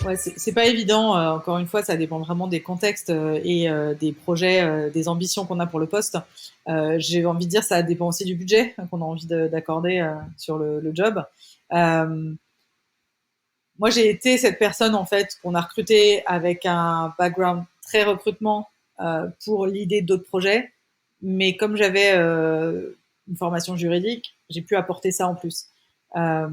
Ouais, c'est pas évident. Encore une fois, ça dépend vraiment des contextes et des projets, des ambitions qu'on a pour le poste. J'ai envie de dire, ça dépend aussi du budget qu'on a envie d'accorder sur le job. Euh, Moi, j'ai été cette personne en fait qu'on a recrutée avec un background très recrutement pour l'idée d'autres projets, mais comme j'avais une formation juridique, j'ai pu apporter ça en plus. Euh,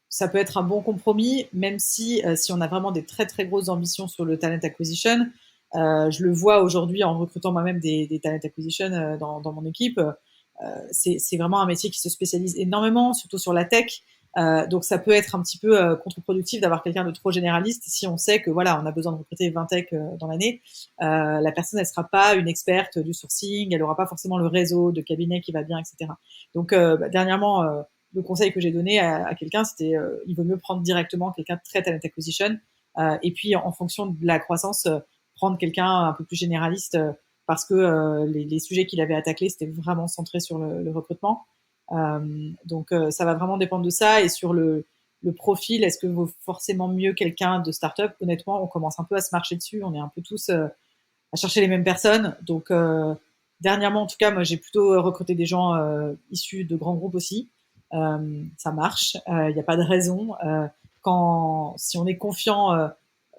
Ça peut être un bon compromis, même si on a vraiment des très très grosses ambitions sur le talent acquisition. Je le vois aujourd'hui en recrutant moi-même des talent acquisition dans mon équipe. C'est vraiment un métier qui se spécialise énormément, surtout sur la tech. Donc ça peut être un petit peu contre-productif d'avoir quelqu'un de trop généraliste si on sait que voilà, on a besoin de recruter 20 techs dans l'année. La personne, elle sera pas une experte du sourcing, elle aura pas forcément le réseau de cabinet qui va bien, etc. Donc dernièrement, le conseil que j'ai donné à quelqu'un, c'était il vaut mieux prendre directement quelqu'un de très talent acquisition et puis en fonction de la croissance, prendre quelqu'un un peu plus généraliste parce que les sujets qu'il avait à tacler, c'était vraiment centré sur le recrutement. Donc ça va vraiment dépendre de ça et sur le profil, est-ce que vaut forcément mieux quelqu'un de start-up? Honnêtement, on commence un peu à se marcher dessus, on est un peu tous à chercher les mêmes personnes. Donc dernièrement, en tout cas, moi j'ai plutôt recruté des gens issus de grands groupes aussi. Ça marche, il n'y a pas de raison. Si on est confiant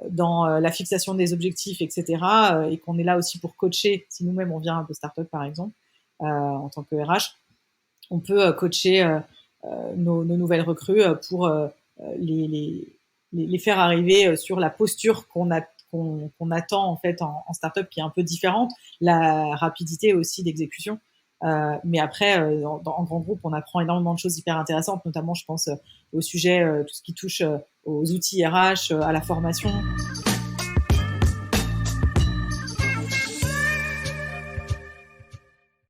dans la fixation des objectifs, etc., et qu'on est là aussi pour coacher, si nous-mêmes on vient de start-up par exemple, en tant que RH, on peut coacher nos nouvelles recrues pour les, les, les faire arriver sur la posture qu'on attend en fait en startup qui est un peu différente, la rapidité aussi d'exécution. Mais après, en grand groupe, on apprend énormément de choses hyper intéressantes, notamment, je pense, au sujet, tout ce qui touche aux outils RH, à la formation.